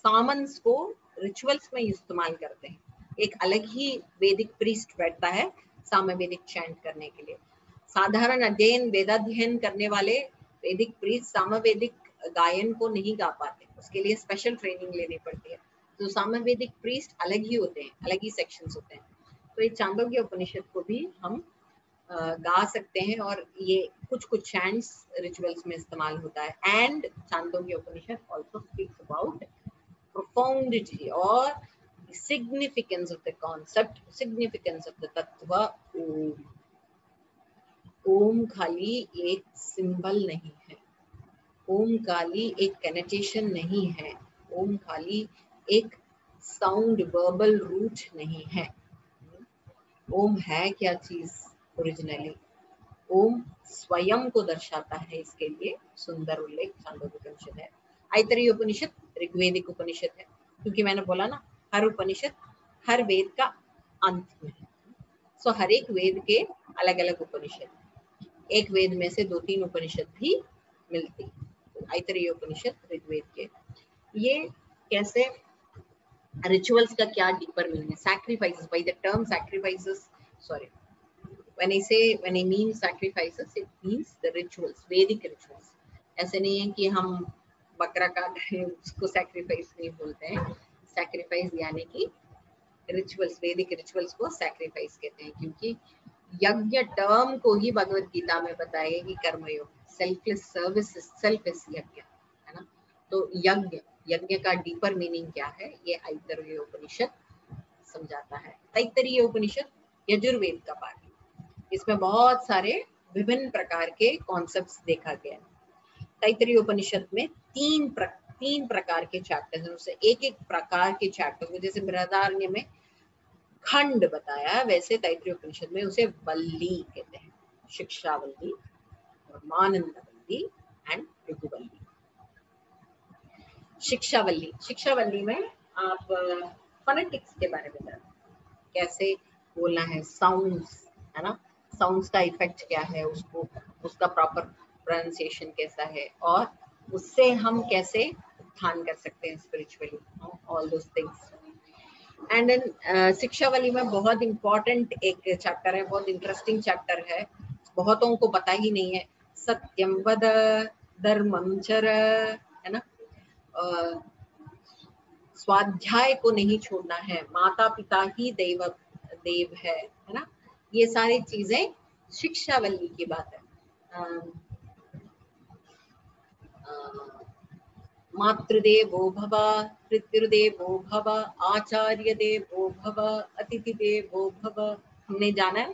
सामन्स को रिचुअल्स में इस्तेमाल करते हैं। एक अलग ही वैदिक प्रीस्ट बैठता है सामवेदिक चैंट करने के लिए। साधारण अध्ययन, वेदाध्ययन करने वाले वैदिक प्रीस्ट सामवेदिक गायन को नहीं गा पाते, उसके लिए स्पेशल ट्रेनिंग लेनी पड़ती है। तो सामवेदिक प्रीस्ट अलग ही होते हैं, अलग ही सेक्शंस होते हैं। तो ये छांदोग्य उपनिषद को भी हम गा सकते हैं और ये कुछ कुछ चैंट्स रिचुअल्स में इस्तेमाल होता है। And Chandogya Upanishad also speaks about profundity और significance of the concept, significance of the tattva ओम। ओम खाली एक सिंबल नहीं है, ओम खाली एक कनेटेशन नहीं है, ओम खाली एक साउंड वर्बल रूट नहीं है। ओम है क्या चीज ओरिजिनली? ओम स्वयं को दर्शाता है, इसके लिए सुंदर उल्लेख छांदोग्योपनिषद है, ऐतरेय उपनिषद ऋग्वेदिक उपनिषद है, क्योंकि मैंने बोला ना हर उपनिषद हर वेद का अंत में है। सो हर एक वेद के अलग अलग उपनिषद, एक वेद में से 2-3 उपनिषद भी मिलती। तो ऐतरेय उपनिषद ऋग्वेद के, ये कैसे रिचुअल्स का क्या डीपर मीनिंग है? Sacrifices, by the term sacrifices, sorry, when I mean sacrifices, it means the rituals, Vedic rituals। ऐसे नहीं है कि हम बकरा काट रहे हैं उसको सैक्रिफाइस नहीं बोलते हैं। सैक्रिफाइस यानी कि रिचुअल्स, वैदिक रिचुअल्स को सैक्रिफाइस कहते हैं, क्योंकि यज्ञ टर्म को ही भगवत गीता में बताया कि कर्मयोग, सेल्फलेस सर्विस, सेल्फलेस यज्ञ है ना। तो यज्ञ, यज्ञ का डीपर मीनिंग क्या है, ये ऐतरेय उपनिषद समझाता है। तैत्तरीय उपनिषद यजुर्वेद का पार्ट, इसमें बहुत सारे विभिन्न प्रकार के कॉन्सेप्ट्स देखा गया है। तैत्तरीय उपनिषद में तीन प्रकार के चैप्टर्स हैं, उससे एक एक प्रकार के चैप्टर को, जैसे बृहदारण्य में खंड बताया, वैसे तैत्तरीय उपनिषद में उसे वल्ली कहते हैं, शिक्षावल्ली, ब्रह्मानंदवल्ली एंड भृगुवल्ली। शिक्षावल्ली, शिक्षावल्ली में आप फोनेटिक्स के बारे में जानते, कैसे बोलना है, साउंड्स है ना, साउंड्स का इफेक्ट क्या है, उसको उसका प्रॉपर प्रोनाउंसिएशन कैसा है, और उससे हम कैसे उत्थान कर सकते हैं spiritually, all those things. And then शिक्षावली में बहुत इंपॉर्टेंट एक चैप्टर है, बहुत इंटरेस्टिंग चैप्टर है, बहुतों को पता ही नहीं है, सत्यम वद धर्मम चर, है ना। स्वाध्याय को नहीं छोड़ना है, माता पिता ही देव है ना। ये सारी चीजें शिक्षावल्ली की बात है। मातृदेवो भव, पितृदेवो भव, आचार्य देवो भव, अतिथि देवो भव, हमने जाना है,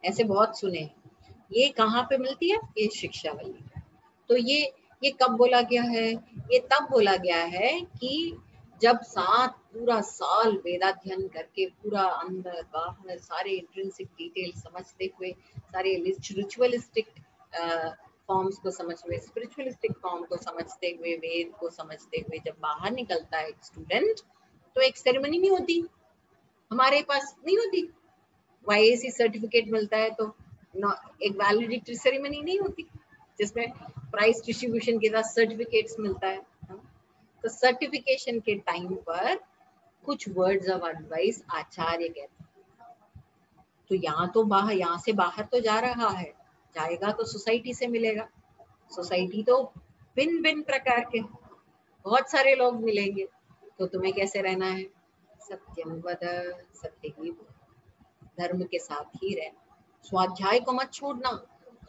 ऐसे बहुत सुने हैं। ये कहाँ पे मिलती है? ये शिक्षावल्ली। तो ये कब बोला गया है? ये तब बोला गया है कि जब पूरा साल वेदाध्ययन करके, पूरा अंदर बाहर सारे इंट्रिंसिक डिटेल समझते हुए, सारे रिचुअलिस्टिक फॉर्म्स को समझते हुए, स्पिरिचुअलिस्टिक फॉर्म को समझते हुए, वेद को समझते हुए जब बाहर निकलता है एक स्टूडेंट, तो एक सेरेमनी नहीं होती, हमारे पास नहीं होती। YAC सर्टिफिकेट मिलता है तो एक वैलिडिटी सेरेमनी नहीं होती, जिसमें प्राइज डिस्ट्रीब्यूशन के साथ सर्टिफिकेट्स मिलता है। तो सर्टिफिकेशन के टाइम पर कुछ वर्ड्स ऑफ एडवाइस आचार्य कहते हैं। तो यहाँ से बाहर तो जा रहा है, जाएगा तो सोसाइटी से मिलेगा, सोसाइटी तो भिन्न भिन्न प्रकार के बहुत सारे लोग मिलेंगे, तो तुम्हें कैसे रहना है? सत्यम वद, सत्य ही बोल, धर्म के साथ ही रह, स्वाध्याय को मत छोड़ना,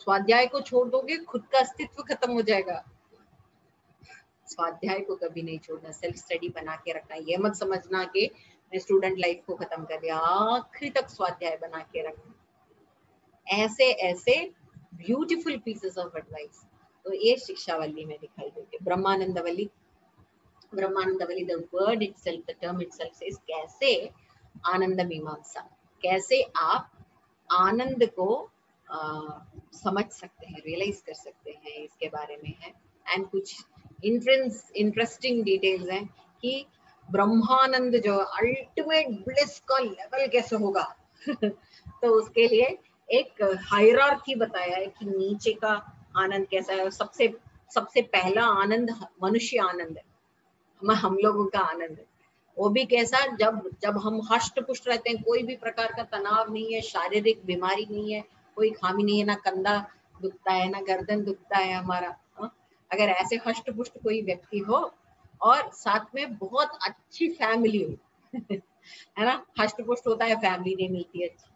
स्वाध्याय को छोड़ दोगे खुद का अस्तित्व खत्म हो जाएगा। स्वाध्याय को कभी नहीं छोड़ना, सेल्फ स्टडी बना के रखना, ये मत समझना कि मैं स्टूडेंट लाइफ को खत्म कर दिया, आखिरी तक स्वाध्याय बना के रखना। ऐसे ऐसे ब्यूटीफुल पीसेस ऑफ एडवाइस तो ये शिक्षावल्ली में दिखाई देते। Brahmanandavalli, Brahmanandavalli, the word itself, the term itself says कैसे आनंद मीमांसा, कैसे आप आनंद को समझ सकते हैं, रियलाइज कर सकते हैं, इसके बारे में है। एंड कुछ इंटरेस्टिंग डिटेल्स हैं कि ब्रह्मानंद जो अल्टीमेट ब्लिस का लेवल कैसे होगा तो उसके लिए एक हायरार्की बताया है कि नीचे का आनंद कैसा है। सबसे पहला आनंद मनुष्य आनंद है, हम लोगों का आनंद है। वो भी कैसा? जब हम हष्ट पुष्ट रहते हैं, कोई भी प्रकार का तनाव नहीं है, शारीरिक बीमारी नहीं है, कोई खामी नहीं है, ना कंधा दुखता है, ना गर्दन दुखता है हमारा। अगर ऐसे हष्ट पुष्ट कोई व्यक्ति हो और साथ में बहुत अच्छी फैमिली हो है ना, हष्ट पुष्ट होता है, फैमिली नहीं मिलती अच्छी,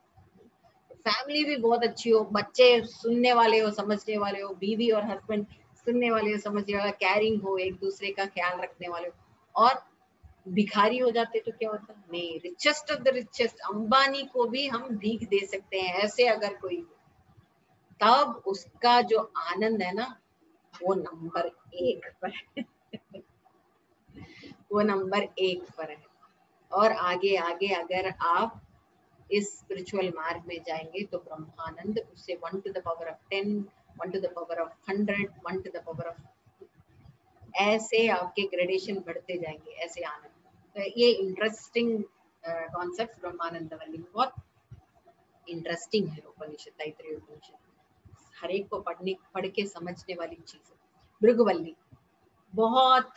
फैमिली भी बहुत अच्छी हो, बच्चे सुनने वाले हो, समझने वाले हो, बीवी और हस्बैंड सुनने वाले हो, समझने वाला, कैरिंग हो, एक दूसरे का ख्याल रखने वाले हो, और भिखारी हो जाते तो क्या होता? नहीं, richest of the richest, Ambani को भी हम भीख दे सकते हैं, ऐसे अगर कोई, तब उसका जो आनंद है ना, वो नंबर 1 पर है। वो नंबर 1 पर है। और आगे आगे अगर आप इस स्पिरिचुअल मार्ग में जाएंगे तो ब्रह्मानंद, उससे 1 to the power of 10, 1 to the power of 100, 1 to the power of, ऐसे आपके ग्रेडेशन बढ़ते जाएंगे, ऐसे आनंद। तो ये इंटरेस्टिंग कॉन्सेप्ट ब्रह्मानंद वल्ली में बहुत इंटरेस्टिंग है। उपनिषद, तैत्तिरीय उपनिषद हर एक को पढ़ के समझने वाली चीज है। भृगुवल्ली बहुत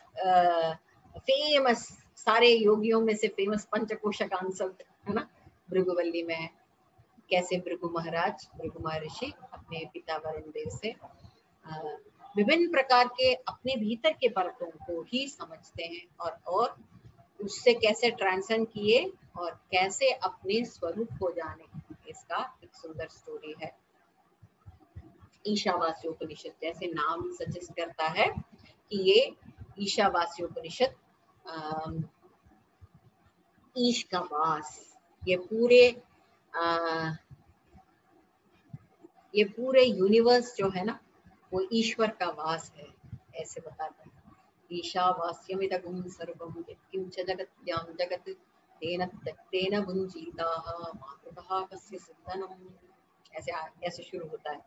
फेमस, सारे योगियों में से फेमस पंचकोश कॉन्सेप्ट है ना, भृगुवल्ली में है। कैसे भृगु महाराज, भृगु महर्षि अपने पिता वरुण देव से विभिन्न प्रकार के अपने भीतर के परतों को ही समझते हैं और उससे कैसे ट्रांसेंड किए और कैसे अपने स्वरूप को जाने, इसका एक सुंदर स्टोरी है। ईशावास्योपनिषद, जैसे नाम सजेस्ट करता है कि ये ईशावास्योपनिषद, ईश का वास, ये पूरे यूनिवर्स जो है ना वो ईश्वर का वास है, ऐसे बताता है। ईशावास्यमिदगुं सर्वं यत्किंच जगत्यां जगत् तेन भुञ्जीताः मा कृतः कस्य सिद्धनम्, ऐसे शुरू होता है।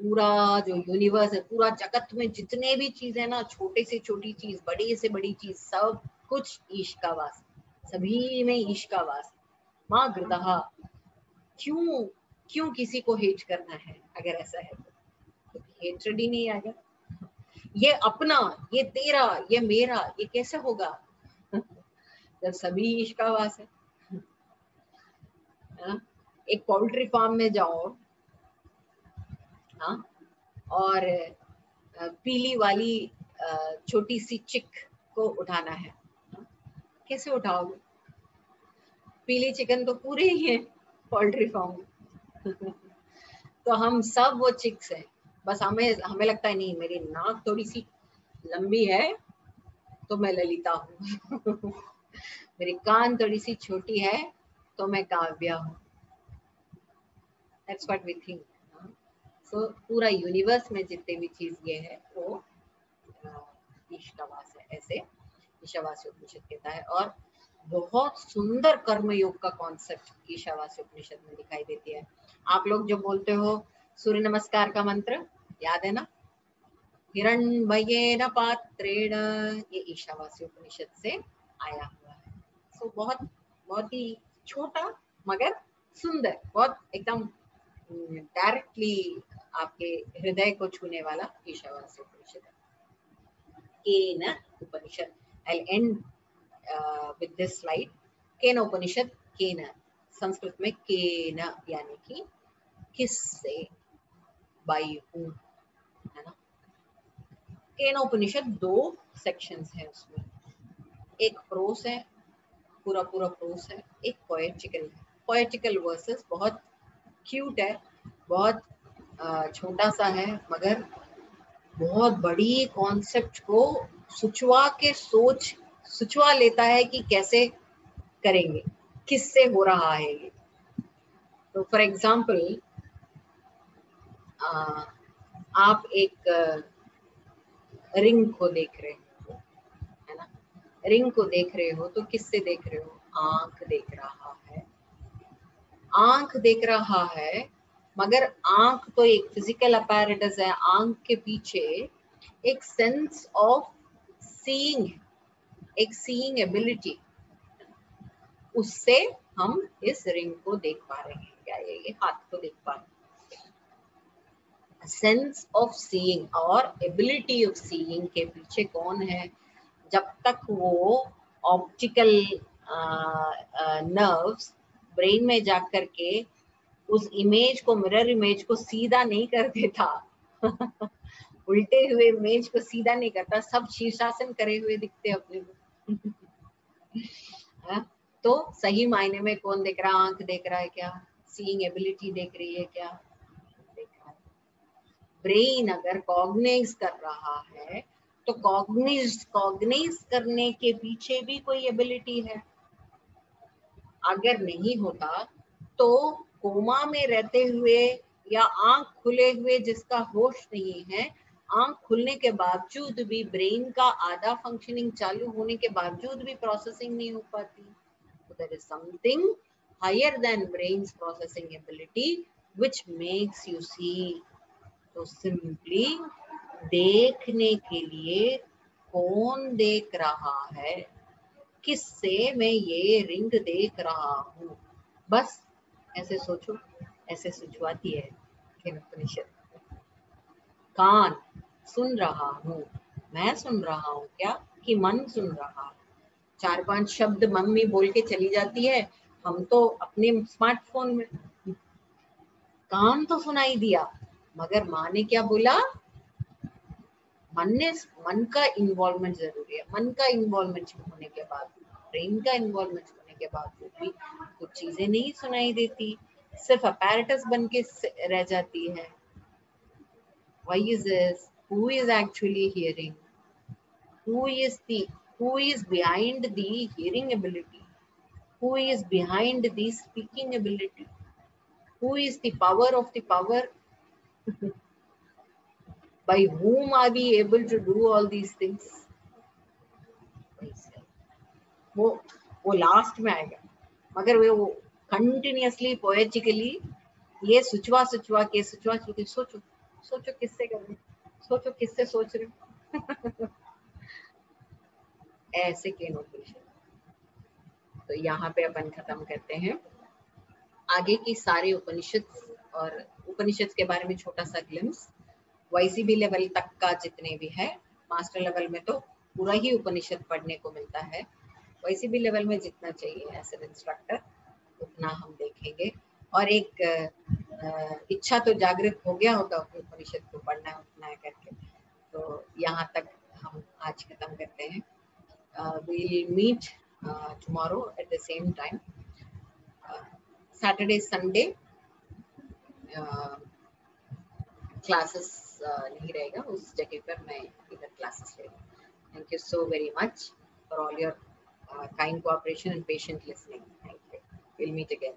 पूरा जो यूनिवर्स है, पूरा जगत में जितने भी चीज है ना, छोटे से छोटी चीज, बड़ी से बड़ी चीज, सब कुछ ईश का वास, सभी में ईश का वास। माँ गृतः, क्यों किसी को हेट करना है? अगर ऐसा है तो हेट्रेड ही नहीं आएगा। ये अपना, ये तेरा, ये मेरा, ये कैसे होगा जब सभी ईश का वास है। एक पोल्ट्री फार्म में जाओ, हाँ, और पीली वाली छोटी सी चिक को उठाना है, कैसे उठाओगे? पीली चिकन तो पूरे ही है पोल्ट्री फार्म में। तो हम सब वो चिक्स हैं, बस हमें लगता है नहीं, मेरी नाक थोड़ी सी लंबी है तो मैं ललिता हूँ। मेरी कान थोड़ी सी छोटी है तो मैं काव्या हूँ। That's what we think. So पूरा यूनिवर्स में जितने भी चीज ये है वो ईशावास है, ऐसे ईशावास्य उपनिषद कहता है। और बहुत सुंदर कर्मयोग का कॉन्सेप्ट ईशावास्य उपनिषद में दिखाई देती है। आप लोग जो बोलते हो सूर्य नमस्कार का मंत्र याद है ना, हिरण्मयेन पात्रेण, ये ईशावास्य उपनिषद से आया हुआ है। सो बहुत ही छोटा मगर सुंदर, बहुत एकदम डायरेक्टली आपके हृदय को छूने वाला ईशावास्य उपनिषद है। केन उपनिषद, I'll end with this slide. केन उपनिषद, केन संस्कृत में केन यानी कि किससे, बाई हूं, है ना। केन उपनिषद 2 सेक्शंस हैं उसमें, एक प्रोस है, पूरा प्रोस है, एक पोएटिकल वर्सेस, बहुत क्यूट है, बहुत छोटा सा है, मगर बहुत बड़ी कॉन्सेप्ट को सुचवा लेता है कि कैसे करेंगे, किससे हो रहा है ये। तो फॉर एग्जाम्पल आप एक रिंग को देख रहे हो, है ना, रिंग को देख रहे हो तो किससे देख रहे हो? आंख देख रहा है, आंख देख रहा है, मगर आंख तो एक फिजिकल अपैरेटस है, आंख के पीछे एक सेंस ऑफ सीइंग, एक सीइंग एबिलिटी, उससे हम इस रिंग को देख पा रहे हैं, या ये हाथ को देख पा रहे हैं। सेंस ऑफ सीइंग और एबिलिटी ऑफ सीइंग के पीछे कौन है? जब तक वो ऑप्टिकल नर्व्स ब्रेन में जाकर के उस इमेज को, मिरर इमेज को सीधा नहीं कर देता, उल्टे हुए इमेज को सीधा नहीं करता, सब शीर्षासन करे हुए दिखते अपने को। तो सही मायने में कौन देख रहा? आंख देख रहा है क्या? सीइंग एबिलिटी देख रही है क्या? देख रहा है। ब्रेन अगर कॉग्नाइज कर रहा है तो कॉग्नाइज करने के पीछे भी कोई एबिलिटी है। अगर नहीं होता तो कोमा में रहते हुए या आंख खुले हुए जिसका होश नहीं है, आंख खुलने के बावजूद भी, ब्रेन का आधा फंक्शनिंग चालू होने के बावजूद भी प्रोसेसिंग नहीं हो पाती. So there is something higher than brain's processing ability which makes you see. तो सिंपली देखने के लिए कौन देख रहा है, किससे मैं ये रिंग देख रहा हूँ, बस ऐसे सोचो. ऐसे सुझवाती है केनोपनिषद. कान सुन रहा हूँ, मैं सुन रहा हूँ क्या कि मन सुन रहा है. 4-5 शब्द मम्मी बोल के चली जाती है, हम तो अपने स्मार्टफोन में. कान तो सुनाई दिया, मगर माँ ने क्या बोला. मन का इन्वॉल्वमेंट जरूरी है. मन का इन्वॉल्वमेंट होने के बाद, ब्रेन का इन्वॉल्वमेंट होने के बावजूद भी कुछ चीजें नहीं सुनाई देती, सिर्फ अपैरेटस बन के रह जाती है. Why is this? Who is actually hearing? Who is behind the hearing ability? Who is behind the speaking ability? Who is the power of the power? By whom are we able to do all these things? वो लास्ट में आएगा, मगर वो कंटिन्यूअसली पोएटिकली ये सुचवा के सोचो सोचो किससे कर रहे, सोचो किससे सोच रहे हो. ऐसे केनोपनिषद. तो यहाँ पे अपन खत्म करते हैं. आगे की सारे उपनिषद और उपनिषद के बारे में छोटा सा ग्लिम्स. YCB लेवल तक का जितने भी है, मास्टर लेवल में तो पूरा ही उपनिषद पढ़ने को मिलता है. YCB लेवल में जितना चाहिए एज एन इंस्ट्रक्टर उतना हम देखेंगे. और एक इच्छा तो जागृत हो गया होगा उपनिषद को पढ़ना उतना करके. तो यहाँ तक हम आज खत्म करते हैं. We'll meet tomorrow at the same time. Saturday, Sunday classes नहीं रहेगा, उस जगह पर मैं इधर क्लासेस ले रही हूँ. Thank you so very much for all your kind cooperation and patient listening. Thank you. We'll meet again.